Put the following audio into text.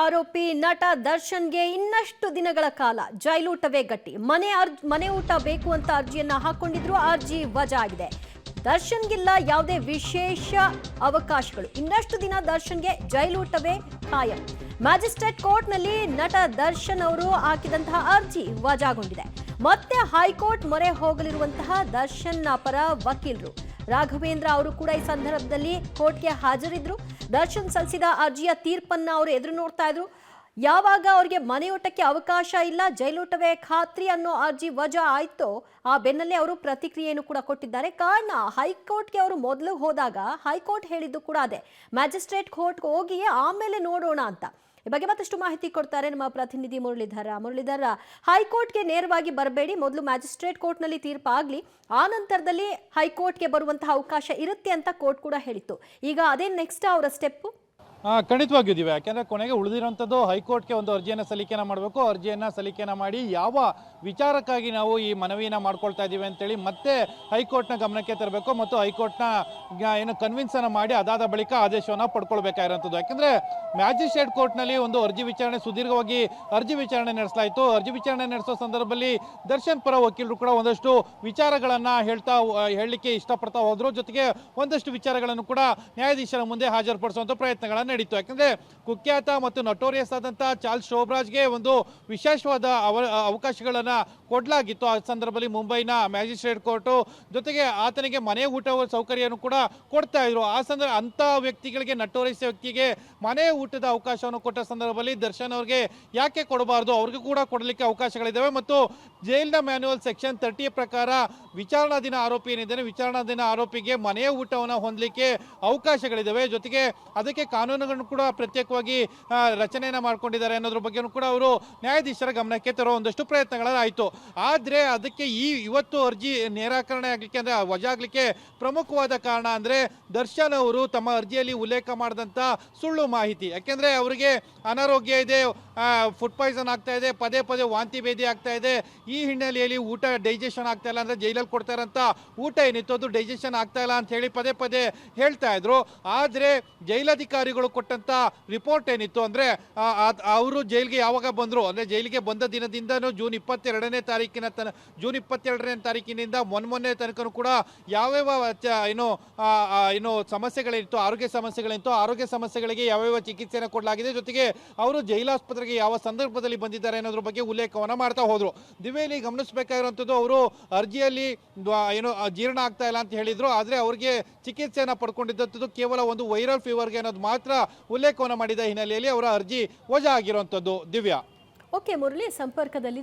ಆರೋಪಿ ನಟ ದರ್ಶನ್ಗೆ ಇನ್ನಷ್ಟು ದಿನಗಳ ಕಾಲ ಜೈಲೂಟವೇ ಗಟ್ಟಿ. ಮನೆ ಊಟ ಬೇಕು ಅಂತ ಅರ್ಜಿಯನ್ನ ಹಾಕೊಂಡಿದ್ರು. ಅರ್ಜಿ ವಜಾ ಆಗಿದೆ. ದರ್ಶನ್ಗಿಲ್ಲ ಯಾವುದೇ ವಿಶೇಷ ಅವಕಾಶಗಳು. ಇನ್ನಷ್ಟು ದಿನ ದರ್ಶನ್ಗೆ ಜೈಲೂಟವೇ ಖಾಯಂ. ಮ್ಯಾಜಿಸ್ಟ್ರೇಟ್ ಕೋರ್ಟ್ನಲ್ಲಿ ನಟ ದರ್ಶನ್ ಅವರು ಹಾಕಿದಂತಹ ಅರ್ಜಿ ವಜಾಗೊಂಡಿದೆ. ಮತ್ತೆ ಹೈಕೋರ್ಟ್ ಮೊರೆ ಹೋಗಲಿರುವಂತಹ ದರ್ಶನ್ ಪರ ವಕೀಲರು ರಾಘವೇಂದ್ರ ಅವರು ಕೂಡ ಈ ಸಂದರ್ಭದಲ್ಲಿ ಕೋರ್ಟ್ಗೆ ಹಾಜರಿದ್ರು. ದರ್ಶನ್ ಸಲ್ಲಿಸಿದ ಅರ್ಜಿಯ ತೀರ್ಪನ್ನ ಅವರು ಎದುರು ನೋಡ್ತಾ ಇದ್ರು. ಯಾವಾಗ ಅವರಿಗೆ ಮನೆಯೂಟಕ್ಕೆ ಅವಕಾಶ ಇಲ್ಲ, ಜೈಲೂಟವೇ ಖಾತ್ರಿ ಅನ್ನೋ ಅರ್ಜಿ ವಜಾ ಆಯ್ತೋ ಆ ಬೆನ್ನಲ್ಲೇ ಅವರು ಪ್ರತಿಕ್ರಿಯೆಯನ್ನು ಕೂಡ ಕೊಟ್ಟಿದ್ದಾರೆ. ಕಾರಣ ಹೈಕೋರ್ಟ್ಗೆ ಅವರು ಮೊದಲು ಹೋದಾಗ ಹೈಕೋರ್ಟ್ ಹೇಳಿದ್ದು ಕೂಡ ಅದೇ, ಮ್ಯಾಜಿಸ್ಟ್ರೇಟ್ ಕೋರ್ಟ್ಗೆ ಹೋಗಿ ಆಮೇಲೆ ನೋಡೋಣ ಅಂತ. ಈ ಬಗ್ಗೆ ಮತ್ತಷ್ಟು ಮಾಹಿತಿ ಕೊಡ್ತಾರೆ ನಮ್ಮ ಪ್ರತಿನಿಧಿ ಮುರಳೀಧರ. ಹೈಕೋರ್ಟ್ಗೆ ನೇರವಾಗಿ ಬರಬೇಡಿ, ಮೊದಲು ಮ್ಯಾಜಿಸ್ಟ್ರೇಟ್ ಕೋರ್ಟ್ನಲ್ಲಿ ತೀರ್ಪಾಗಲಿ, ಆ ನಂತರದಲ್ಲಿ ಹೈಕೋರ್ಟ್ಗೆ ಬರುವಂತಹ ಅವಕಾಶ ಇರುತ್ತೆ ಅಂತ ಕೋರ್ಟ್ ಕೂಡ ಹೇಳಿತ್ತು. ಈಗ ಅದೇ ನೆಕ್ಸ್ಟ್ ಅವರ ಸ್ಟೆಪ್ ಖಂಡಿತವಾಗಿದ್ದೀವಿ. ಯಾಕೆಂದರೆ ಕೊನೆಗೆ ಉಳಿದಿರೋಂಥದ್ದು ಹೈಕೋರ್ಟ್ಗೆ ಒಂದು ಅರ್ಜಿಯನ್ನು ಸಲ್ಲಿಕೆಯನ್ನು ಮಾಡಬೇಕು. ಅರ್ಜಿಯನ್ನು ಸಲ್ಲಿಕೆಯನ್ನು ಮಾಡಿ ಯಾವ ವಿಚಾರಕ್ಕಾಗಿ ನಾವು ಈ ಮನವಿಯನ್ನು ಮಾಡ್ಕೊಳ್ತಾ ಇದ್ದೀವಿ ಅಂತೇಳಿ ಮತ್ತೆ ಹೈಕೋರ್ಟ್ನ ಗಮನಕ್ಕೆ ತರಬೇಕು ಮತ್ತು ಹೈಕೋರ್ಟ್ನ ಏನು ಕನ್ವಿನ್ಸನ್ನು ಮಾಡಿ ಅದಾದ ಬಳಿಕ ಆದೇಶವನ್ನು ಪಡ್ಕೊಳ್ಬೇಕಾಗಿರೋಂಥದ್ದು. ಯಾಕೆಂದರೆ ಮ್ಯಾಜಿಸ್ಟ್ರೇಟ್ ಕೋರ್ಟ್ನಲ್ಲಿ ಒಂದು ಅರ್ಜಿ ವಿಚಾರಣೆ ಸುದೀರ್ಘವಾಗಿ ಅರ್ಜಿ ವಿಚಾರಣೆ ನಡೆಸಲಾಯಿತು. ಅರ್ಜಿ ವಿಚಾರಣೆ ನಡೆಸೋ ಸಂದರ್ಭದಲ್ಲಿ ದರ್ಶನ್ ಪರ ವಕೀಲರು ಕೂಡ ಒಂದಷ್ಟು ವಿಚಾರಗಳನ್ನು ಹೇಳಲಿಕ್ಕೆ ಇಷ್ಟಪಡ್ತಾ ಹೋದ್ರು. ಜೊತೆಗೆ ಒಂದಷ್ಟು ವಿಚಾರಗಳನ್ನು ಕೂಡ ನ್ಯಾಯಾಧೀಶರ ಮುಂದೆ ಹಾಜರುಪಡಿಸುವಂಥ ಪ್ರಯತ್ನಗಳನ್ನು ನಡೀತು. ಯಾಕಂದ್ರೆ ಕುಖ್ಯಾತ ಮತ್ತು ನಟೋರಿಯಸ್ ಆದಂತ ಚಾರ್ಲ್ಸ್ ಶೋಭರಾಜ್ಗೆ ಒಂದು ವಿಶೇಷವಾದ ಅವಕಾಶಗಳನ್ನ ಕೊಡಲಾಗಿತ್ತು. ಆ ಸಂದರ್ಭದಲ್ಲಿ ಮುಂಬೈನ ಮ್ಯಾಜಿಸ್ಟ್ರೇಟ್ ಕೋರ್ಟು ಜೊತೆಗೆ ಆತನಿಗೆ ಮನೆ ಊಟ ಸೌಕರ್ಯವನ್ನು ಕೂಡ ಕೊಡ್ತಾ ಇದ್ರು. ಆ ಸಂದರ್ಭ ಅಂತ ವ್ಯಕ್ತಿಗಳಿಗೆ, ನಟೋರಿಯಸ್ ವ್ಯಕ್ತಿಗೆ ಮನೆ ಊಟದ ಅವಕಾಶವನ್ನು ಕೊಟ್ಟ ಸಂದರ್ಭದಲ್ಲಿ ದರ್ಶನ್ ಅವ್ರಿಗೆ ಯಾಕೆ ಕೊಡಬಾರ್ದು, ಅವ್ರಿಗೂ ಕೂಡ ಕೊಡಲಿಕ್ಕೆ ಅವಕಾಶಗಳಿದ್ದಾವೆ. ಮತ್ತು ಜೈಲಿನ ಮ್ಯಾನ್ಯುವಲ್ ಸೆಕ್ಷನ್ 30 ಪ್ರಕಾರ ವಿಚಾರಣಾಧೀನ ಆರೋಪಿ ಏನಿದ್ದಾನೆ, ವಿಚಾರಣಾಧೀನ ಆರೋಪಿಗೆ ಮನೆಯ ಊಟವನ್ನು ಹೊಂದಲಿಕ್ಕೆ ಅವಕಾಶಗಳಿದ್ದಾವೆ. ಜೊತೆಗೆ ಅದಕ್ಕೆ ಕಾನೂನುಗಳನ್ನು ಕೂಡ ಪ್ರತ್ಯೇಕವಾಗಿ ರಚನೆಯನ್ನು ಮಾಡ್ಕೊಂಡಿದ್ದಾರೆ ಅನ್ನೋದ್ರ ಬಗ್ಗೆನೂ ಕೂಡ ಅವರು ನ್ಯಾಯಾಧೀಶರ ಗಮನಕ್ಕೆ ತರೋ ಒಂದಷ್ಟು ಪ್ರಯತ್ನಗಳಾಯಿತು. ಆದರೆ ಅದಕ್ಕೆ ಇವತ್ತು ಅರ್ಜಿ ನಿರಾಕರಣೆ ಆಗಲಿಕ್ಕೆ ಅಂದರೆ ವಜಾ ಆಗಲಿಕ್ಕೆ ಪ್ರಮುಖವಾದ ಕಾರಣ ಅಂದರೆ ದರ್ಶನ್ ಅವರು ತಮ್ಮ ಅರ್ಜಿಯಲ್ಲಿ ಉಲ್ಲೇಖ ಮಾಡಿದಂಥ ಸುಳ್ಳು ಮಾಹಿತಿ. ಯಾಕೆಂದರೆ ಅವರಿಗೆ ಅನಾರೋಗ್ಯ ಇದೆ, ಫುಡ್ ಪಾಯ್ಸನ್ ಆಗ್ತಾ ಇದೆ, ಪದೇ ಪದೇ ವಾಂತಿ ಭೇದಿ ಆಗ್ತಾ ಇದೆ. ಈ ಹಿನ್ನೆಲೆಯಲ್ಲಿ ಊಟ ಡೈಜೆಷನ್ ಆಗ್ತಾ ಇಲ್ಲ, ಅಂದರೆ ಜೈಲಲ್ಲಿ ಕೊಡ್ತಾ ಇರೋಂಥ ಊಟ ಏನಿತ್ತು ಅದು ಡೈಜೆಷನ್ ಆಗ್ತಾ ಇಲ್ಲ ಅಂತ ಹೇಳಿ ಪದೇ ಪದೇ ಹೇಳ್ತಾ ಇದ್ರು. ಆದರೆ ಜೈಲಧಿಕಾರಿಗಳು ಕೊಟ್ಟಂತ ರಿಪೋರ್ಟ್ ಏನಿತ್ತು ಅಂದರೆ ಅವರು ಜೈಲಿಗೆ ಯಾವಾಗ ಬಂದರು ಅಂದರೆ ಜೈಲಿಗೆ ಬಂದ ದಿನದಿಂದನೂ ಜೂನ್ 22ನೇ ತಾರೀಕಿನಿಂದ ಮೊನ್ನೆ ತನಕ ಕೂಡ ಯಾವ್ಯಾವ ಏನು ಸಮಸ್ಯೆಗಳೇನಿತ್ತು, ಆರೋಗ್ಯ ಸಮಸ್ಯೆಗಳಿಗೆ ಯಾವ್ಯಾವ ಚಿಕಿತ್ಸೆಯನ್ನು ಕೊಡಲಾಗಿದೆ, ಜೊತೆಗೆ ಅವರು ಜೈಲಾಸ್ಪತ್ರೆಗೆ ಯಾವ ಸಂದರ್ಭದಲ್ಲಿ ಬಂದಿದ್ದಾರೆ ಅನ್ನೋದ್ರ ಬಗ್ಗೆ ಉಲ್ಲೇಖವನ್ನು ಮಾಡ್ತಾ ಹೋದ್ರು. ದಿವೇಲಿ ಗಮನಿಸಬೇಕಾಗಿರುವಂಥದ್ದು, ಅವರು ಅರ್ಜಿಯಲ್ಲಿ ಜೀರ್ಣ ಆಗ್ತಾ ಇಲ್ಲ ಅಂತ ಹೇಳಿದ್ರು. ಆದರೆ ಅವರಿಗೆ ಚಿಕಿತ್ಸೆಯನ್ನು ಪಡ್ಕೊಂಡಿದ್ದಂಥದ್ದು ಕೇವಲ ಒಂದು ವೈರಲ್ ಫೀವರ್ಗೆ ಅನ್ನೋದು ಮಾತ್ರ ಉಲ್ಲೇಖವನ್ನು ಮಾಡಿದ ಹಿನ್ನೆಲೆಯಲ್ಲಿ ಅವರ ಅರ್ಜಿ ವಜಾ ಆಗಿರುವಂಥದ್ದು. ದಿವ್ಯಾ. ಓಕೆ ಮುರಳಿ, ಸಂಪರ್ಕದಲ್ಲಿ